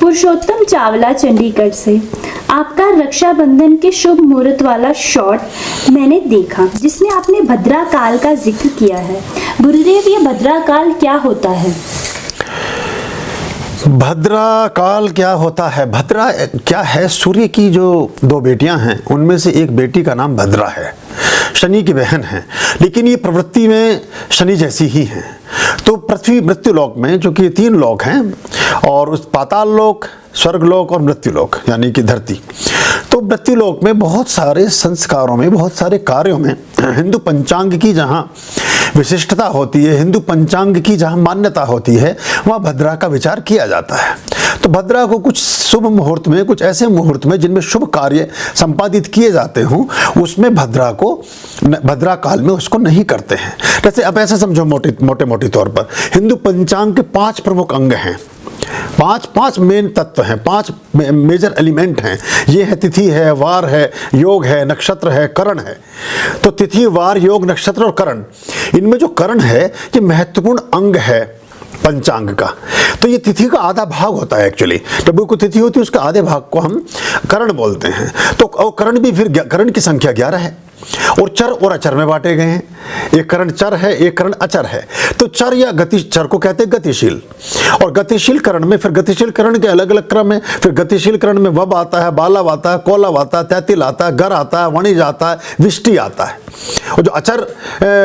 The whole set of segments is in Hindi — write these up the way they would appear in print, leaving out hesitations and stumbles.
पुरुषोत्तम चावला चंडीगढ़ से। आपका रक्षाबंधन के शुभ मुहूर्त वाला शॉट मैंने देखा जिसमें आपने भद्रा काल का जिक्र किया है। गुरुदेव, ये भद्रा काल क्या होता है? भद्रा काल क्या होता है? भद्रा क्या है? सूर्य की जो दो बेटियां हैं उनमें से एक बेटी का नाम भद्रा है, शनि की बहन है, लेकिन ये प्रवृत्ति में शनि जैसी ही हैं। तो पृथ्वी मृत्युलोक में, जो कि 3 लोक हैं, और उस पाताल लोक, स्वर्गलोक और मृत्युलोक यानी कि धरती, तो मृत्युलोक में बहुत सारे संस्कारों में, बहुत सारे कार्यों में हिंदू पंचांग की जहाँ विशिष्टता होती है, हिंदू पंचांग की जहाँ मान्यता होती है, वहाँ भद्रा का विचार किया जाता है। तो भद्रा को कुछ शुभ मुहूर्त में, कुछ ऐसे मुहूर्त में जिनमें शुभ कार्य संपादित किए जाते हों, उसमें भद्रा को, भद्रा काल में उसको नहीं करते हैं। जैसे अब ऐसे समझो मोटे तौर पर हिंदू पंचांग के 5 प्रमुख अंग हैं, 5 मेन तत्व हैं, 5 मेजर एलिमेंट हैं। ये है तिथि है, वार है, योग है, नक्षत्र है, करण है। तो तिथि, वार, योग, नक्षत्र और करण, इनमें जो करण है ये महत्वपूर्ण अंग है पंचांग का। तो ये तिथि का आधा भाग होता है एक्चुअली। जब कोई तिथि होती है उसके आधे भाग को हम करण बोलते हैं। तो करण भी फिर, करण की संख्या 11 है और चर और अचर में बांटे गए हैं। एक करण चर है, एक करण अचर है। तो चर या गति, चर को कहते हैं गतिशील, और गतिशील करण में फिर गतिशील करण के अलग अलग क्रम है। फिर गतिशील करण में वब आता है, बालव आता है, कोलव आता है, तैतिल आता है, गर आता है, वणिज आता है, विष्टि आता है। और जो अचर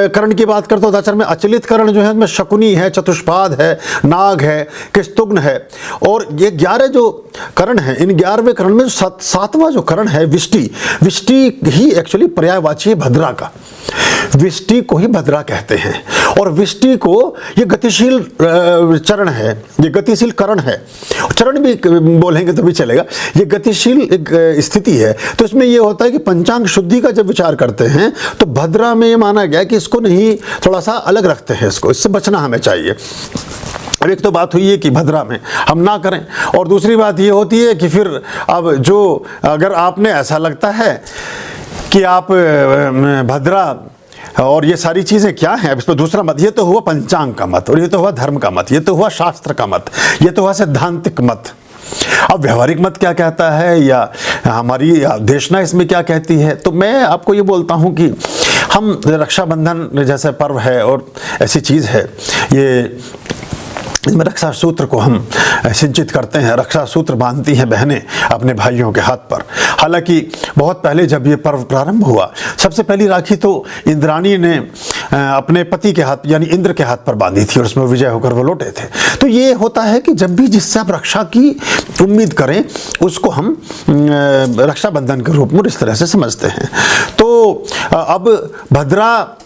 करण की बात करते हो तो अचर में अचलित करण जो है उसमें शकुनी है, चतुष्पाद है, नाग है, किस्तुग्न है। और ये 11 जो करण है, इन 11वें करण में 7वां जो करण है विष्टि, विष्टि ही एक्चुअली पर्यायवाची है भद्रा का। विष्टि को ही भद्रा कहते हैं। और विष्टि को, ये गतिशील चरण है, ये गतिशील करण है, चरण भी बोलेंगे तो भी चलेगा। ये गतिशील एक स्थिति है। तो इसमें ये होता है कि पंचांग शुद्धि का जब विचार करते हैं तो भद्रा में ये माना गया कि इसको नहीं, थोड़ा सा अलग रखते हैं इसको, इससे बचना हमें चाहिए। अब एक तो बात हुई है कि भद्रा में हम ना करें, और दूसरी बात ये होती है कि फिर अब जो, अगर आपने ऐसा लगता है कि आप भद्रा और ये सारी चीज़ें क्या हैं, अब इस पर दूसरा मत, ये तो हुआ पंचांग का मत, और ये तो हुआ धर्म का मत, ये तो हुआ शास्त्र का मत, ये तो हुआ सैद्धांतिक मत। अब व्यवहारिक मत क्या कहता है, या हमारी देशना इसमें क्या कहती है? तो मैं आपको ये बोलता हूँ कि हम, रक्षाबंधन जैसे पर्व है और ऐसी चीज़ है, ये इसमें रक्षा सूत्र को हम सिंचित करते हैं। रक्षा सूत्र बांधती हैं बहनें अपने भाइयों के हाथ पर। हालांकि बहुत पहले जब ये पर्व प्रारंभ हुआ, सबसे पहली राखी तो इंद्राणी ने अपने पति के हाथ यानी इंद्र के हाथ पर बांधी थी, और उसमें विजय होकर वो लौटे थे। तो ये होता है कि जब भी जिससे आप रक्षा की उम्मीद करें उसको हम रक्षाबंधन के रूप में इस तरह से समझते हैं। तो अब भद्रा,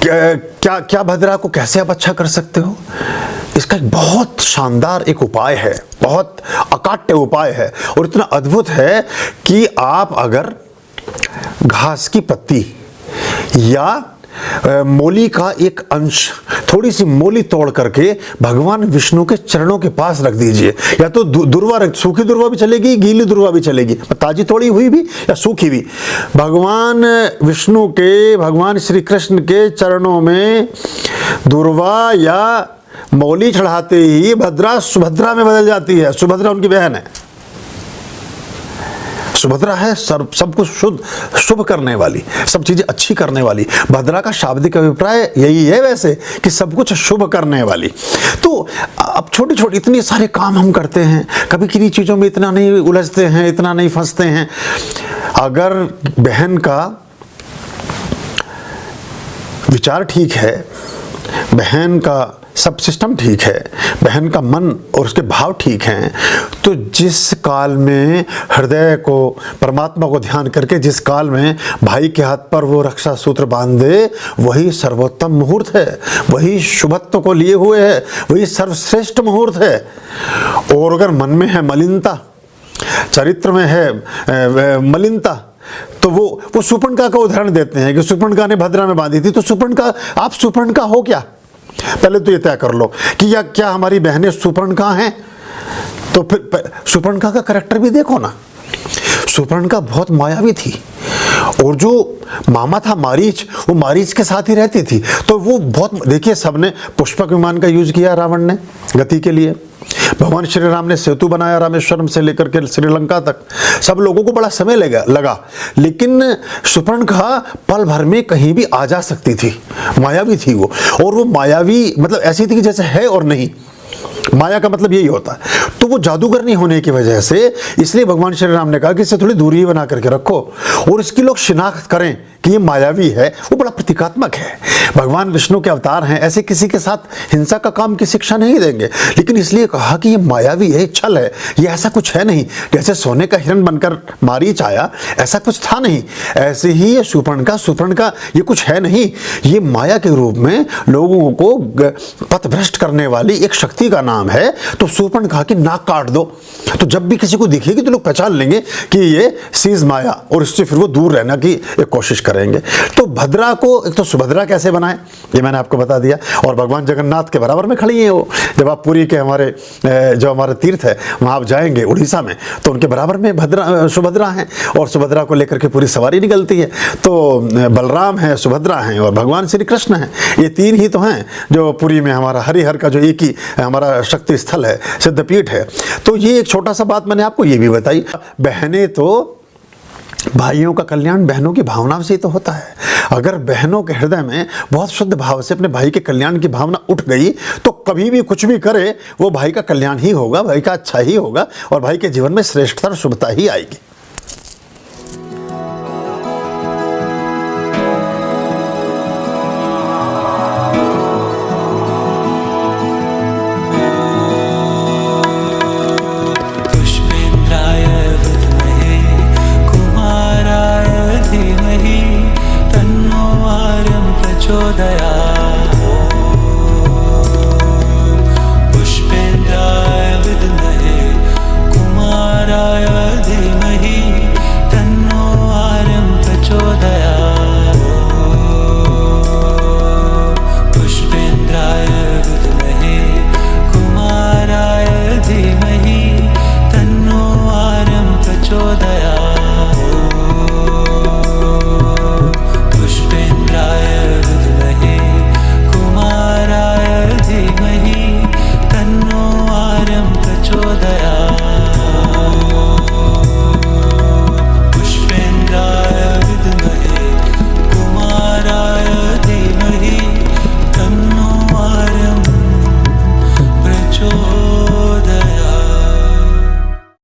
क्या भद्रा को कैसे आप अच्छा कर सकते हो? इसका एक बहुत शानदार एक उपाय है, बहुत अकाट्य उपाय है, और इतना अद्भुत है कि आप अगर घास की पत्ती या मोली का एक अंश, थोड़ी सी मोली तोड़ करके भगवान विष्णु के चरणों के पास रख दीजिए। या तो दुर्वा, सूखी दुर्वा भी चलेगी, गीली दुर्वा भी चलेगी, ताजी तोड़ी हुई भी या सूखी भी। भगवान विष्णु के, भगवान श्री कृष्ण के चरणों में दुर्वा या मौली चढ़ाते ही भद्रा सुभद्रा में बदल जाती है। सुभद्रा उनकी बहन है। सुभद्रा है सब कुछ शुभ करने वाली, सब चीजें अच्छी करने वाली। भद्रा का शाब्दिक अभिप्राय यही है वैसे कि सब कुछ शुभ करने वाली। तो अब छोटी छोटी इतनी सारे काम हम करते हैं, कभी किन्हीं चीजों में इतना नहीं उलझते हैं, इतना नहीं फंसते हैं। अगर बहन का विचार ठीक है, बहन का सब सिस्टम ठीक है, बहन का मन और उसके भाव ठीक हैं, तो जिस काल में हृदय को, परमात्मा को ध्यान करके जिस काल में भाई के हाथ पर वो रक्षा सूत्र बांध दे, वही सर्वोत्तम मुहूर्त है, वही शुभत्व को लिए हुए है, वही सर्वश्रेष्ठ मुहूर्त है। और अगर मन में है मलिनता, चरित्र में है मलिनता, तो वो सुपर्णका का उदाहरण देते हैं कि सुपर्णका ने भद्रा में बांधी थी। तो सुपर्णका, आप सुपर्णका हो क्या? पहले तो ये तय कर लो कि या क्या हमारी बहनें सुपर्णका हैं? तो फिर सुपर्णका का कैरेक्टर भी देखो ना। सुपर्णका बहुत मायावी थी, और जो मामा था मारीच, वो मारीच के साथ ही रहती थी। तो वो बहुत, देखिए सबने पुष्पक विमान का यूज किया रावण ने गति के लिए, भगवान श्री राम ने सेतु बनाया रामेश्वरम से लेकर के श्रीलंका तक, सब लोगों को बड़ा समय लगा, लेकिन शूर्पणखा पल भर में कहीं भी आ जा सकती थी, मायावी थी वो। और वो मायावी मतलब ऐसी थी कि जैसे है और नहीं, माया का मतलब यही होता है। तो वो जादूगर नहीं होने की वजह से, इसलिए भगवान श्री राम ने कहा कि इससे थोड़ी दूरी बना करके रखो और इसकी लोग शिनाख्त करें कि ये मायावी है। वो बड़ा प्रतीकात्मक है, भगवान विष्णु के अवतार हैं, ऐसे किसी के साथ हिंसा का काम की शिक्षा नहीं देंगे, लेकिन इसलिए कहा कि ये मायावी है, छल है, ये ऐसा कुछ है नहीं। जैसे सोने का हिरण बनकर मारीच आया, ऐसा कुछ था नहीं, ऐसे ही ये शूर्पणखा ये कुछ है नहीं, ये माया के रूप में लोगों को पथभ्रष्ट करने वाली एक शक्ति का नाम है। तो शूर्पणखा की नाक काट दो, तो जब भी किसी को दिखेगी तो लोग पहचान लेंगे कि ये सीज माया, और इससे फिर वो दूर रहना की एक कोशिश करेंगे। तो भद्रा को एक तो सुभद्रा कैसे बनाए ये मैंने आपको बता दिया, और भगवान जगन्नाथ के बराबर में खड़ी हैं वो। जब आप पुरी के हमारे तीर्थ है वहाँ आप जाएंगे उड़ीसा में, तो उनके बराबर में सुभद्रा हैं, और सुभद्रा को लेकर के पूरी सवारी निकलती है। तो बलराम है, सुभद्रा हैं और भगवान श्री कृष्ण हैं। ये तीन ही तो हैं जो पुरी में हमारा हरिहर का जो एक ही हमारा शक्ति स्थल है, सिद्धपीठ है। तो ये एक छोटा सा बात मैंने आपको ये भी बताई। बहनें तो भाइयों का कल्याण बहनों की भावना से ही तो होता है। अगर बहनों के हृदय में बहुत शुद्ध भाव से अपने भाई के कल्याण की भावना उठ गई, तो कभी भी कुछ भी करे वो भाई का कल्याण ही होगा, भाई का अच्छा ही होगा, और भाई के जीवन में श्रेष्ठता और शुभता ही आएगी।